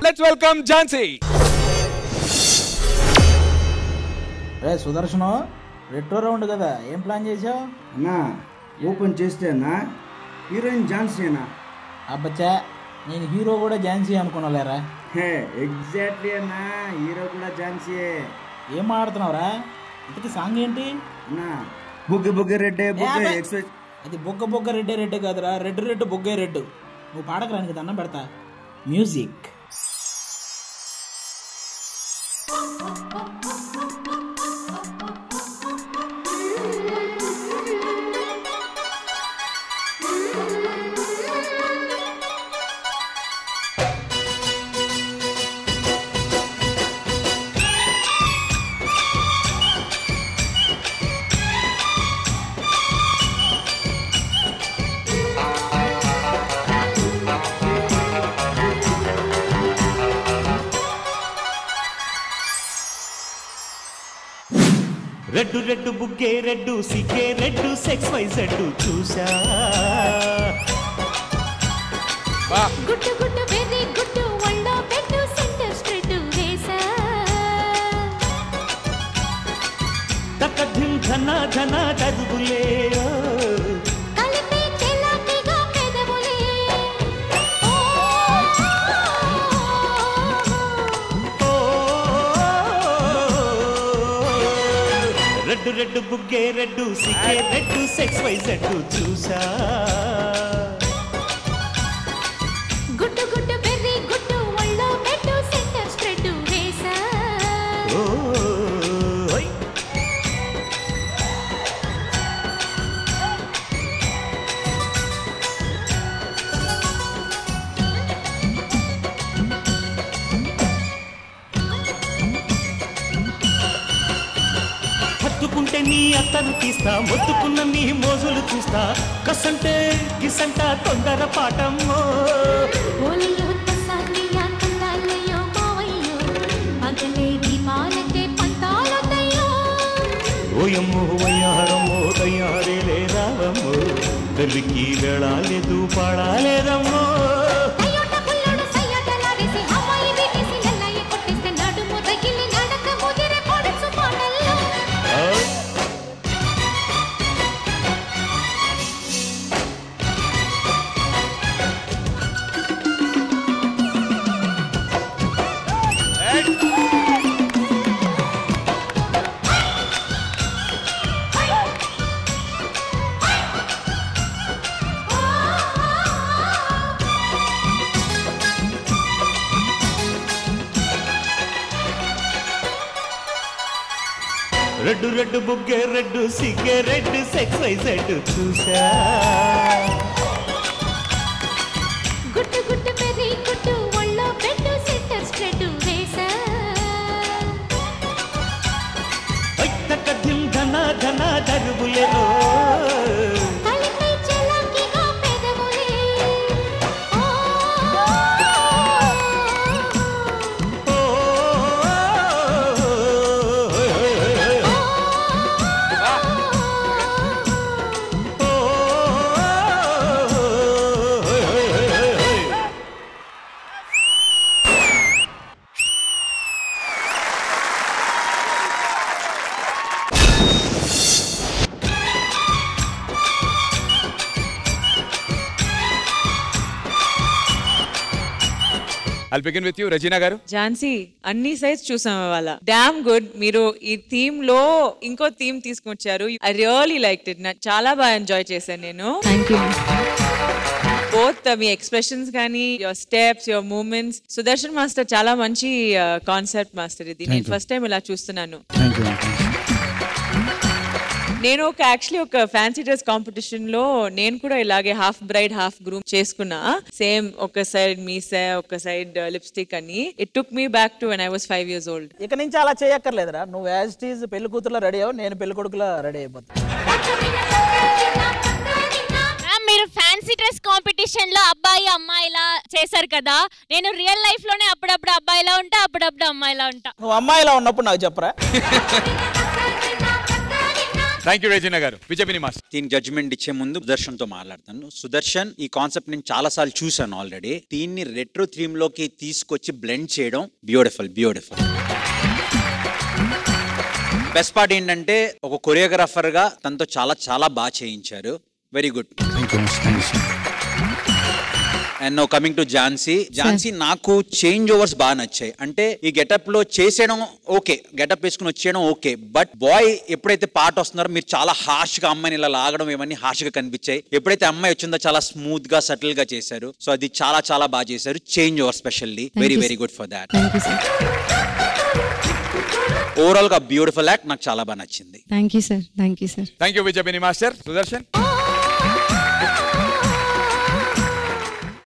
let's welcome Jhansi. Ray Sudarshanam, retro round కదా, ఏం plan చేసావు అన్నా? ఓపెన్ చేస్తే అన్నా హీరోయిన్ ఝాన్సీనా? అబ్బచ్చా, నేను హీరో కూడా ఝాన్సీ అనుకున్నాలేరా. హే ఎగ్జాక్ట్లీ అన్నా, హీరో కూడా ఝాన్సీయే. ఏం మాట్లాడుతున్నావురా? ఇంతకీ సాంగ్ ఏంటి అన్నా? బుగ్గ బుగ్గ రెడ్డే బుగ్గ ఎక్స్ప్రెస్. అది బొగ్గ బొగ్గ రెడ్డే రెడ్డే కాదురా, రెడ్డు రెడ్డు బొగ్గే రెడ్డు. నువ్వు పాడకరానికి దండం పెడతా. మ్యూజిక్. రెడ్డు రెడ్డు బుగ్గే రెడ్డు సిగ్గే రెడ్డు సెక్స్ వై జెడ్డు చూసా. గుట్టు గుట్టు వెరీ గుట్టు ఒళ్ళో పెట్టు సెంటర్ స్ప్రెడ్ వేసా. తక్కధిం ధన ధన దరుగులే కలిపి చెలాకిగా పెదవులే. రెడ్డు రెడ్డు బుగ్గే రెడ్డు సిగ్గే రెడ్డు సెక్స్ వై జెడ్డు చూసా. గుట్టు గుట్టు వెరీ గుట్టు ఒళ్ళో పెట్టు సెంటర్ స్ప్రెడ్ వేసా. హత్తుకుంటే నీ అత్తను తీస్తా, మొత్తుకున్న నీ మోజులు చూస్తా. కసంటే గిసంట తొందర పాటమ్మో. ఓలయ్యో తసానియా తందాలయ్యో మావయ్యో, పగలే దీపాలకే పంతాలొద్దయ్యో. ఓయమ్మో వయ్యారమ్మో తయారేలే రావమ్మో, తల్లికి వెళ్ళాలేదు పాడాలేదమ్మో. అయ్యోట పుల్లోడు సయ్యదలారేసి అమ్మాయి వీటేసి నల్లయ్య కొట్టేస్తే నడుము తగిలి నడక ముదిరే పొడుచు పాటల్లో. రెడ్డు రెడ్డు బుగ్గే రెడ్డు సిగ్గే రెడ్డు సెక్స్ వై జెడ్డు చూసా. గుట్టు గుట్టు పెరి గుట్టు ఒళ్ళో పెట్టు సెంటర్ స్ప్రెడ్ వేసా. తక్కధిం ధన ధన దరుగులే కలిపి చెలాకిగా పెదవులే. I'll begin with you, Regina garu. Jhansi, అన్ని సైజ్ చూసాం ఇవాళ. Damn good. మీరు ఈ థీమ్ లో ఇంకో థీమ్ తీసుకొచ్చారు. I really like it. చాలా బాగా ఎంజాయ్ చేశాను నేను. బోత్ మీ ఎక్స్ప్రెషన్స్ కానీ, your steps, your movements. Sudarshan master చాలా మంచి కాన్సెప్ట్ మాస్టర్ ఇది. నేను ఫస్ట్ టైం ఇలా చూస్తున్నాను. నేను యాక్చువల్లీ ఒక ఫ్యాన్సీ డ్రెస్ కాంపిటీషన్ లో నేను కూడా ఇలాగే హాఫ్ బ్రైడ్ హాఫ్ గ్రూమ్ చేసుకున్నా. సేమ్ ఒక సైడ్ మీసే, ఒక సైడ్ లిప్స్టిక్ అని. It took me back to when I was 5 years old. ఇక నుంచి అలా చేయక్కర్లేదురా. నువ్వు యాజ్ ఇట్ ఈజ్ పెళ్లి కూతురులో రెడీ అవ్వు, నేను పెళ్లి కొడుకులో రెడీ అయిపోతా. మీరు ఫ్యాన్సీ డ్రెస్ కాంపిటీషన్ లో అబ్బాయి అమ్మాయిలా చేశారు కదా, నేను రియల్ లైఫ్ లోనే అప్పుడప్పుడు అబ్బాయిలా ఉంటా, అప్పుడప్పుడు అమ్మాయిలా ఉంటా. నువ్వు అమ్మాయిలా ఉన్నప్పుడు నాకు చెప్పరా. థ్యాంక్ యూ రెజీనా గారు. విజయపిని మాస్టర్. దీనికి జడ్జిమెంట్ ఇచ్చే ముందు సుదర్శన్ తో మాట్లాడతాను. సుదర్శన్, ఈ కాన్సెప్ట్ నేను చాలా సార్లు చూసాను ఆల్రెడీ. దీన్ని రెట్రో థీమ్ లోకి తీసుకొచ్చి బ్లెండ్ చేయడం బ్యూటిఫుల్. బెస్ట్ పార్ట్ ఏంటంటే ఒక కొరియోగ్రాఫర్ గా తనతో చాలా చాలా బాగా చేయించారు. Very good. And now coming to Jhansi నాకు చేంజ్ ఓవర్స్ బాగా నచ్చాయి. అంటే ఈ గెటప్ లో చేసేయడం ఓకే, గెటప్ వేసుకుని వచ్చేయడం ఓకే, బట్ బాయ్ ఎప్పుడైతే పాట వస్తున్నారో మీరు చాలా హార్ష్ గా అమ్మాయిని ఇలా లాగడం ఇవన్నీ హార్ష్ గా కనిపించాయి. ఎప్పుడైతే అమ్మాయి వచ్చిందో చాలా స్మూత్ గా సటిల్ గా చేశారు. సో అది చాలా చాలా బాగా చేశారు. Change over specially very good for that. Overall గా బ్యూటిఫుల్ యాక్ట్, నాకు చాలా బాగా నచ్చింది. థ్యాంక్ యూ విజయపిని మాస్టర్. సుదర్శన్.